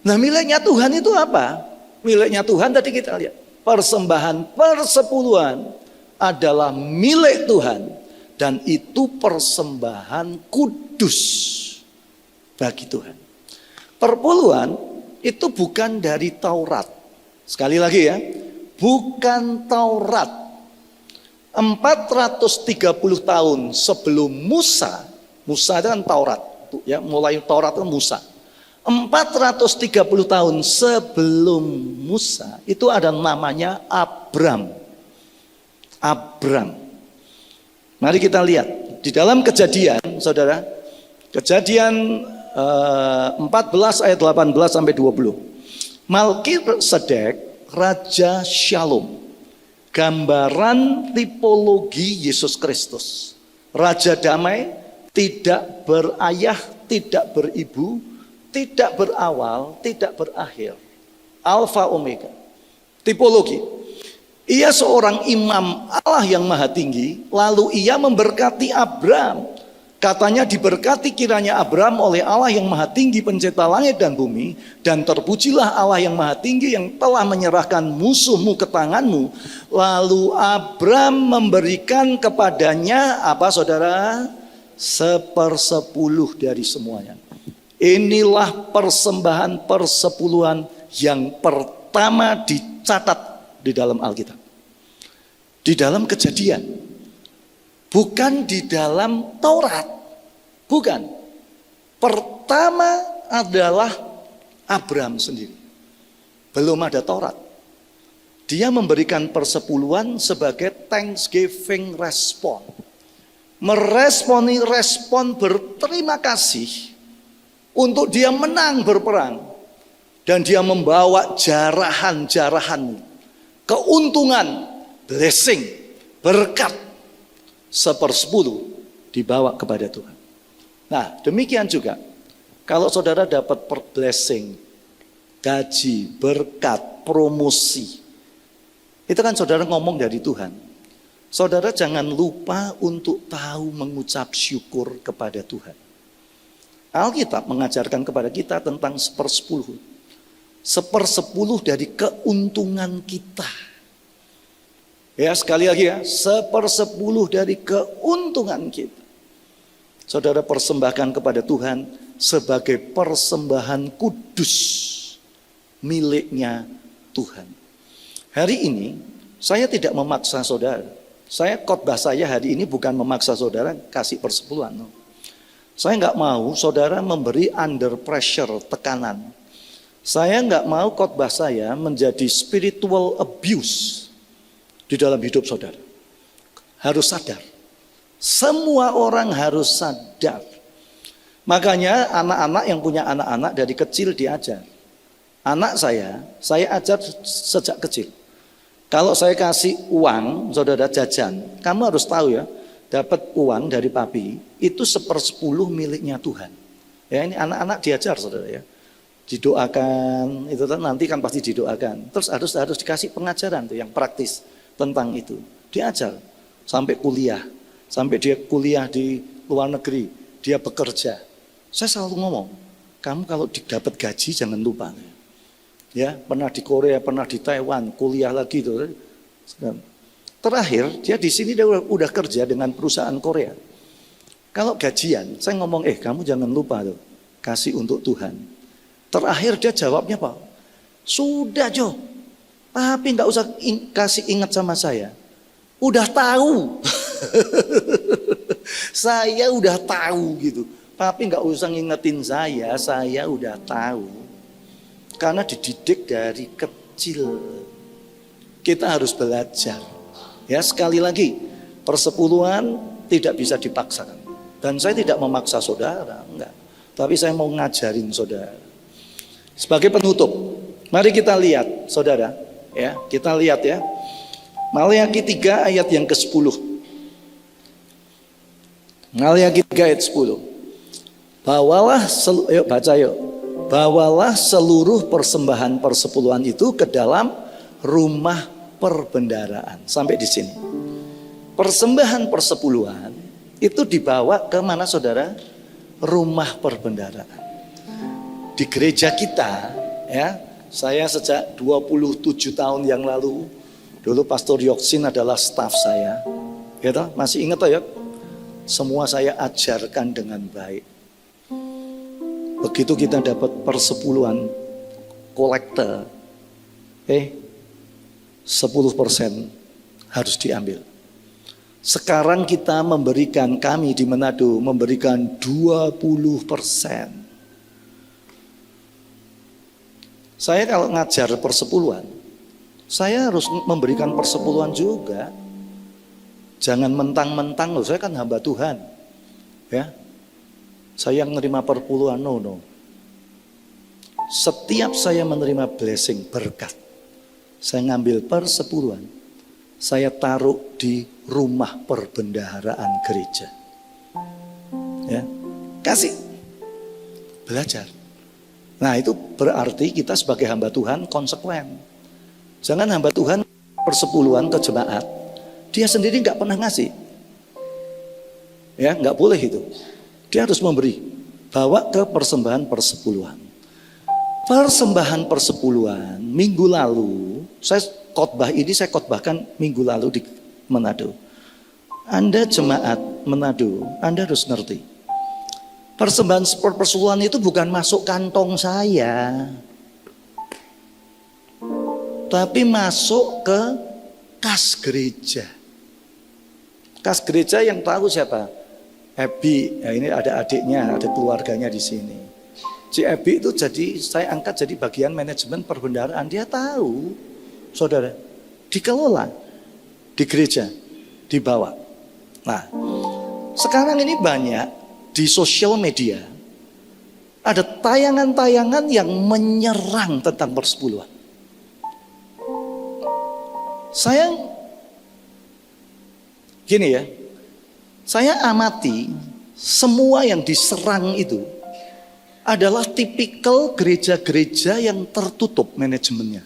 Nah miliknya Tuhan itu apa? Miliknya Tuhan tadi kita lihat. Persembahan persepuluhan adalah milik Tuhan. Dan itu persembahan kudus bagi Tuhan. Perpuluhan itu bukan dari Taurat. Sekali lagi ya, bukan Taurat. 430 tahun sebelum Musa itu kan Taurat, ya, mulai Taurat itu Musa. 430 tahun sebelum Musa itu ada namanya Abram. Mari kita lihat di dalam Kejadian, saudara. Kejadian 14 ayat 18 sampai 20. Melkisedek Raja Shalom, gambaran tipologi Yesus Kristus. Raja damai, tidak berayah, tidak beribu, tidak berawal, tidak berakhir. Alfa Omega. Tipologi. Ia seorang imam Allah yang maha tinggi, lalu ia memberkati Abram. Katanya diberkati kiranya Abram oleh Allah yang maha tinggi pencipta langit dan bumi, dan terpujilah Allah yang maha tinggi yang telah menyerahkan musuhmu ke tanganmu. Lalu Abram memberikan kepadanya apa saudara? 1/10 dari semuanya. Inilah persembahan persepuluhan yang pertama dicatat di dalam Alkitab. Di dalam Kejadian. Bukan di dalam Taurat. Bukan. Pertama adalah Abram sendiri. Belum ada Taurat. Dia memberikan persepuluhan sebagai thanksgiving respon. Meresponi respon berterima kasih untuk dia menang berperang. Dan dia membawa jarahan-jarahan, keuntungan, blessing, berkat 1/10 dibawa kepada Tuhan. Nah demikian juga kalau saudara dapat blessing, gaji, berkat, promosi. Itu kan saudara ngomong dari Tuhan. Saudara jangan lupa untuk tahu mengucap syukur kepada Tuhan. Alkitab mengajarkan kepada kita tentang 1/10. 1/10 dari keuntungan kita. Ya, sekali lagi ya, 1/10 dari keuntungan kita. Saudara persembahkan kepada Tuhan sebagai persembahan kudus miliknya Tuhan. Hari ini saya tidak memaksa saudara. Khotbah saya hari ini bukan memaksa saudara kasih persepuluhan. No. Saya nggak mau saudara memberi under pressure, tekanan. Saya nggak mau khotbah saya menjadi spiritual abuse di dalam hidup saudara. Harus sadar. Semua orang harus sadar. Makanya anak-anak yang punya anak-anak dari kecil diajar. Anak saya ajar sejak kecil. Kalau saya kasih uang, saudara jajan, kamu harus tahu ya, dapat uang dari papi, itu 1/10 miliknya Tuhan. Ya, ini anak-anak diajar saudara ya. Didoakan, itu nanti kan pasti didoakan. Terus harus dikasih pengajaran tuh yang praktis tentang itu. Diajar sampai kuliah, sampai dia kuliah di luar negeri, dia bekerja. Saya selalu ngomong, kamu kalau dapat gaji jangan lupa. Ya, pernah di Korea, pernah di Taiwan, kuliah lagi tuh. Terakhir dia di sini dia udah kerja dengan perusahaan Korea. Kalau gajian, saya ngomong, kamu jangan lupa tuh, kasih untuk Tuhan. Terakhir dia jawabnya apa? Sudah Jo, tapi nggak usah kasih ingat sama saya. Udah tahu, saya udah tahu gitu. Tapi nggak usah ngingetin saya udah tahu. Karena dididik dari kecil. Kita harus belajar. Ya, sekali lagi, persepuluhan tidak bisa dipaksakan. Dan saya tidak memaksa saudara, enggak. Tapi saya mau ngajarin saudara. Sebagai penutup, mari kita lihat saudara, ya, kita lihat ya. Maleakhi 3 ayat yang ke-10. Maleakhi 3 ayat 10. Bawalah, yuk baca yuk. Bawalah seluruh persembahan persepuluhan itu ke dalam rumah perbendaharaan. Sampai di sini. Persembahan persepuluhan itu dibawa ke mana saudara? Rumah perbendaharaan. Di gereja kita, ya, saya sejak 27 tahun yang lalu, dulu Pastor Yoksin adalah staf saya. Ya, masih ingat ya? Semua saya ajarkan dengan baik. Begitu kita dapat persepuluhan kolektor, 10% harus diambil. Sekarang kita memberikan, kami di Manado memberikan 20%. Saya kalau ngajar persepuluhan, saya harus memberikan persepuluhan juga. Jangan mentang-mentang loh, saya kan hamba Tuhan. Ya. Saya menerima perpuluhan, no. Setiap saya menerima blessing, berkat, saya ngambil persepuluhan, saya taruh di rumah perbendaharaan gereja. Ya, kasih, belajar. Nah, itu berarti kita sebagai hamba Tuhan konsekuen. Jangan hamba Tuhan persepuluhan ke jemaat, dia sendiri nggak pernah ngasih. Ya, nggak boleh itu. Dia harus memberi, bawa ke persembahan persepuluhan. Persembahan persepuluhan minggu lalu, saya khotbahkan minggu lalu di Manado. Anda jemaat Manado, Anda harus ngerti. Persembahan persepuluhan itu bukan masuk kantong saya, tapi masuk ke kas gereja. Kas gereja yang tahu siapa? Ebi, ya ini ada adiknya, ada keluarganya di sini. Si Ebi itu saya angkat jadi bagian manajemen perbendaharaan. Dia tahu, saudara, dikelola di gereja, dibawa. Nah, sekarang ini banyak di sosial media ada tayangan-tayangan yang menyerang tentang persepuluhan. Saya gini ya. Saya amati semua yang diserang itu adalah tipikal gereja-gereja yang tertutup manajemennya.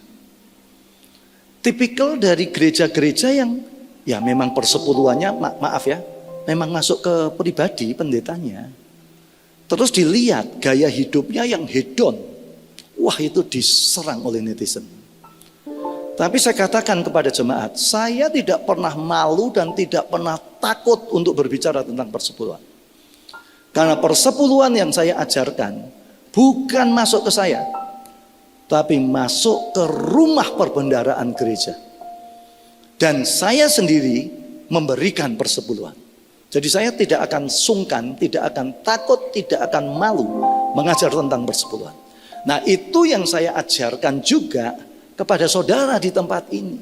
Tipikal dari gereja-gereja yang ya memang persepuluhannya, maaf ya, memang masuk ke pribadi pendetanya. Terus dilihat gaya hidupnya yang hedon. Wah, itu diserang oleh netizen. Tapi saya katakan kepada jemaat, saya tidak pernah malu dan tidak pernah takut untuk berbicara tentang persepuluhan. Karena persepuluhan yang saya ajarkan bukan masuk ke saya, tapi masuk ke rumah perbendaharaan gereja. Dan saya sendiri memberikan persepuluhan. Jadi saya tidak akan sungkan, tidak akan takut, tidak akan malu mengajar tentang persepuluhan. Nah, itu yang saya ajarkan juga kepada saudara di tempat ini.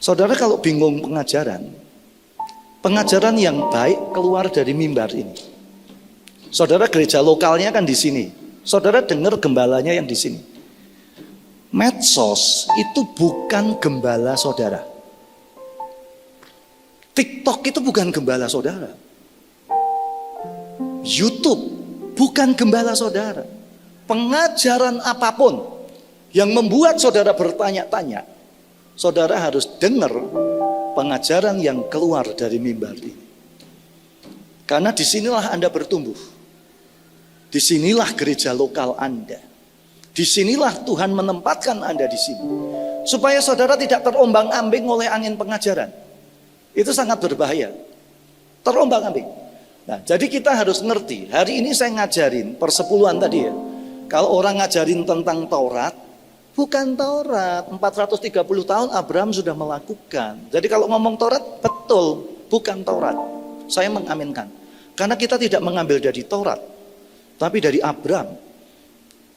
Saudara kalau bingung pengajaran yang baik keluar dari mimbar ini. Saudara gereja lokalnya kan di sini. Saudara dengar gembalanya yang di sini. Medsos itu bukan gembala saudara. TikTok itu bukan gembala saudara. YouTube bukan gembala saudara. Pengajaran apapun yang membuat saudara bertanya-tanya, saudara harus dengar pengajaran yang keluar dari mimbar ini. Karena disinilah Anda bertumbuh. Disinilah gereja lokal Anda. Disinilah Tuhan menempatkan Anda di sini. Supaya saudara tidak terombang-ambing oleh angin pengajaran. Itu sangat berbahaya. Terombang-ambing. Nah, jadi kita harus ngerti. Hari ini saya ngajarin persepuluhan tadi ya. Kalau orang ngajarin tentang Taurat, bukan Taurat. 430 tahun Abraham sudah melakukan. Jadi kalau ngomong Taurat, betul, bukan Taurat. Saya mengaminkan. Karena kita tidak mengambil dari Taurat, tapi dari Abraham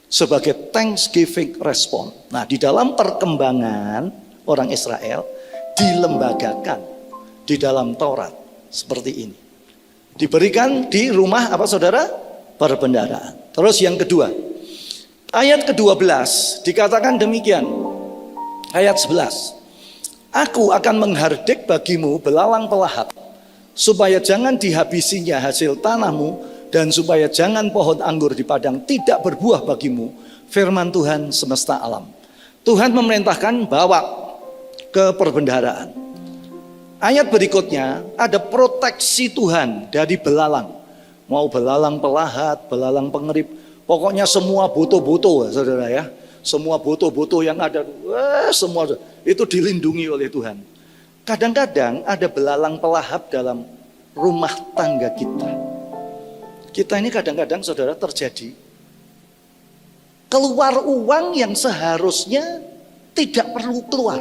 sebagai thanksgiving response. Nah, di dalam perkembangan orang Israel dilembagakan di dalam Taurat seperti ini. Diberikan di rumah apa saudara? Perbendaharaan. Terus yang kedua, ayat ke-12 dikatakan demikian. Ayat 11. Aku akan menghardik bagimu belalang pelahap, supaya jangan dihabisinya hasil tanahmu, dan supaya jangan pohon anggur di padang tidak berbuah bagimu. Firman Tuhan semesta alam. Tuhan memerintahkan bawa ke perbendaharaan. Ayat berikutnya ada proteksi Tuhan dari belalang. Mau belalang pelahat, belalang pengerip, pokoknya semua buto-buto saudara ya. Semua buto-buto yang ada, semua itu dilindungi oleh Tuhan. Kadang-kadang ada belalang pelahap dalam rumah tangga kita. Kita ini kadang-kadang saudara terjadi keluar uang yang seharusnya tidak perlu keluar.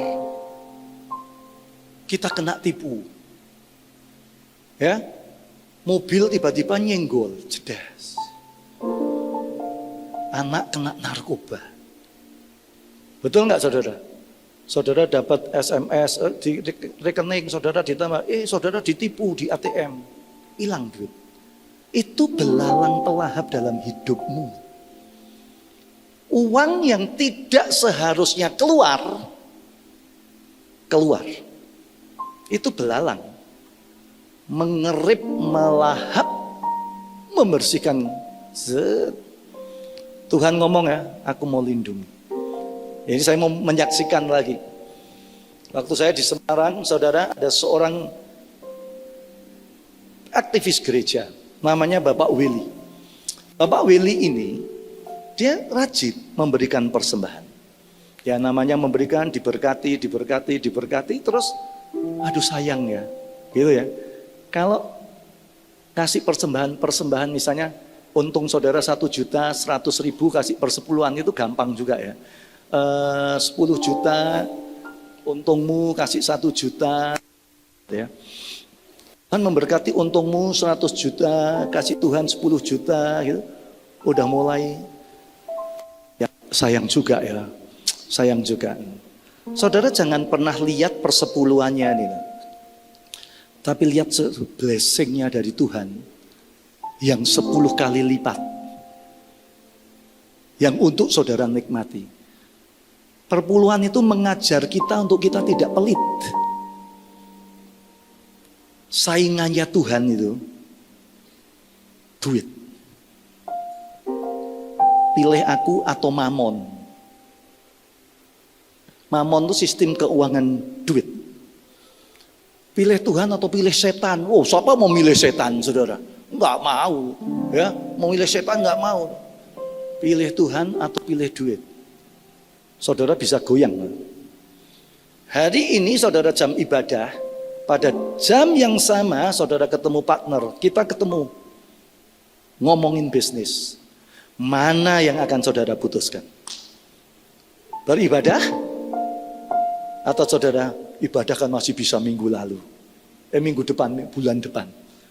Kita kena tipu. Ya. Mobil tiba-tiba nyenggol, jedas. Anak kena narkoba. Betul nggak saudara? Saudara dapat SMS di rekening saudara ditambah, saudara ditipu di ATM. Hilang duit. Itu belalang pelahap dalam hidupmu. Uang yang tidak seharusnya keluar. Itu belalang mengerip, melahap, membersihkan. Tuhan ngomong ya, aku mau lindungi. Jadi saya mau menyaksikan lagi. Waktu saya di Semarang, saudara, ada seorang aktivis gereja, namanya Bapak Willy. Bapak Willy ini, dia rajin memberikan persembahan. Ya namanya memberikan, diberkati, terus aduh sayang ya, gitu ya. Kalau kasih persembahan misalnya untung saudara 1.100.000 kasih persepuluhan itu gampang juga ya. 10 juta untungmu kasih 1 juta ya. Tuhan memberkati untungmu 100 juta kasih Tuhan 10 juta gitu. Udah mulai ya sayang juga ya. Sayang juga. Saudara jangan pernah lihat persepuluhannya nih. Tapi lihat blessingnya dari Tuhan yang 10 kali lipat. Yang untuk saudara nikmati. Perpuluhan itu mengajar kita untuk kita tidak pelit. Saingannya Tuhan itu duit. Pilih aku atau mamon. Mamon itu sistem keuangan duit. Pilih Tuhan atau pilih setan. Oh, siapa mau milih setan, saudara? Enggak mau. Ya, mau milih setan enggak mau. Pilih Tuhan atau pilih duit. Saudara bisa goyang. Hari ini saudara jam ibadah, pada jam yang sama saudara ketemu partner, kita ketemu ngomongin bisnis. Mana yang akan saudara putuskan? Beribadah? Atau saudara ibadah kan masih bisa minggu lalu, minggu depan, bulan depan.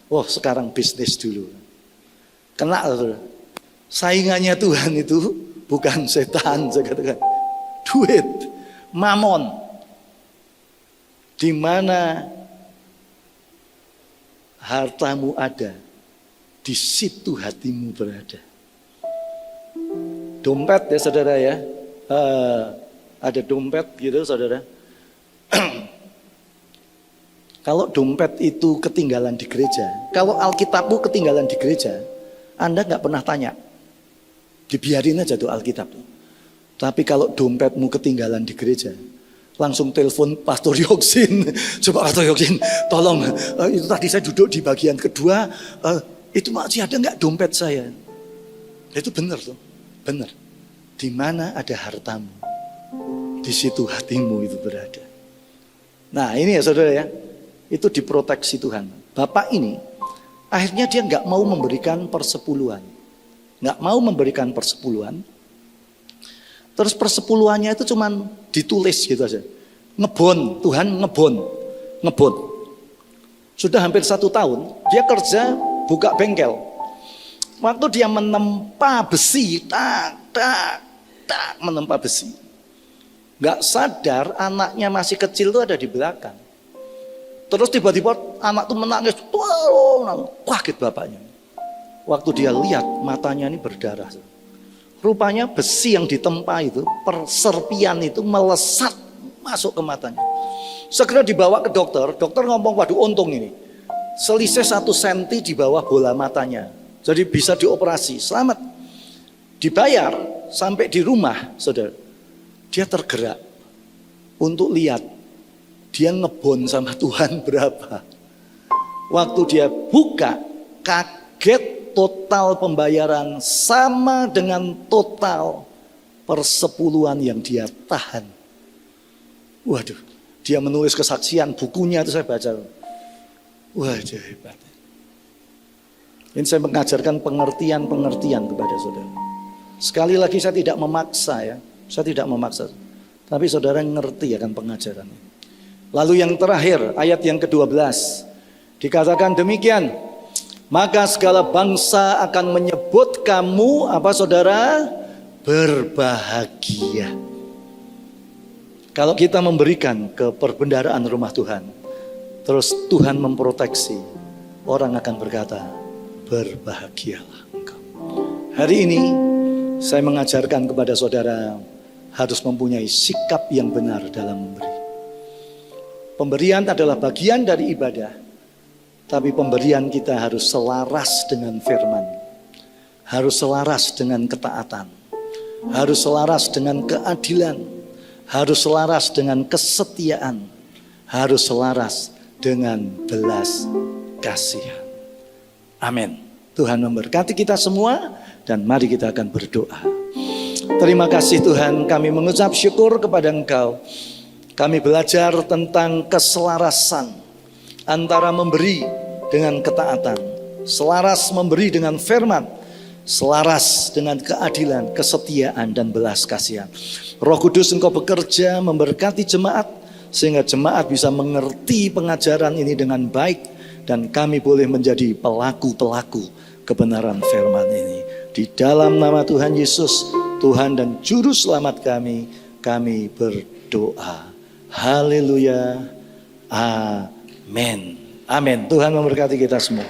Oh, sekarang bisnis dulu. Kena, saudara. Saingannya Tuhan itu bukan setan, saya katakan. Duit, mamon. Di mana hartamu ada, di situ hatimu berada. Dompet ya saudara ya, ada dompet gitu saudara. Kalau dompet itu ketinggalan di gereja, kalau Alkitabmu ketinggalan di gereja, Anda nggak pernah tanya, dibiarin aja tuh Alkitab. Tapi kalau dompetmu ketinggalan di gereja, langsung telepon Pastor Yoksin. Coba Pastor Yoksin, tolong, itu tadi saya duduk di bagian kedua, itu masih ada nggak dompet saya? Itu benar tuh, benar. Di mana ada hartamu, di situ hatimu itu berada. Nah ini ya saudara ya, itu diproteksi Tuhan. Bapak ini akhirnya dia nggak mau memberikan persepuluhan, nggak mau memberikan persepuluhan. Terus persepuluhannya itu cuman ditulis gitu aja, ngebon, Tuhan ngebon. Sudah hampir 1 tahun dia kerja buka bengkel. Waktu dia menempa besi, menempa besi, nggak sadar anaknya masih kecil itu ada di belakang. Terus tiba-tiba anak tuh menangis, kaget bapaknya. Waktu dia lihat matanya ini berdarah. Rupanya besi yang ditempa itu, perserpian itu melesat masuk ke matanya. Segera dibawa ke dokter, dokter ngomong, waduh untung ini. Selisih 1 senti di bawah bola matanya. Jadi bisa dioperasi, selamat. Dibayar sampai di rumah, saudara. Dia tergerak untuk lihat dia ngebon sama Tuhan berapa. Waktu dia buka, kaget, total pembayaran sama dengan total persepuluhan yang dia tahan. Waduh, dia menulis kesaksian, bukunya itu saya baca. Waduh, hebat. Ini saya mengajarkan pengertian-pengertian kepada saudara. Sekali lagi saya tidak memaksa ya, saya tidak memaksa. Tapi saudara ngerti akan pengajaran ini. Lalu yang terakhir, ayat yang ke-12. Dikatakan demikian, maka segala bangsa akan menyebut kamu, apa saudara? Berbahagia. Kalau kita memberikan ke perbendaharaan rumah Tuhan, terus Tuhan memproteksi, orang akan berkata, berbahagialah engkau. Hari ini saya mengajarkan kepada saudara harus mempunyai sikap yang benar dalam memberi. Pemberian adalah bagian dari ibadah, tapi pemberian kita harus selaras dengan firman, harus selaras dengan ketaatan, harus selaras dengan keadilan, harus selaras dengan kesetiaan, harus selaras dengan belas kasihan. Amin. Tuhan memberkati kita semua dan mari kita akan berdoa. Terima kasih Tuhan, kami mengucap syukur kepada Engkau. Kami belajar tentang keselarasan antara memberi dengan ketaatan, selaras memberi dengan firman, selaras dengan keadilan, kesetiaan dan belas kasihan. Roh Kudus Engkau bekerja memberkati jemaat sehingga jemaat bisa mengerti pengajaran ini dengan baik dan kami boleh menjadi pelaku-pelaku kebenaran firman ini. Di dalam nama Tuhan Yesus, Tuhan dan Juru Selamat kami berdoa. Haleluya. Amin. Amin. Tuhan memberkati kita semua.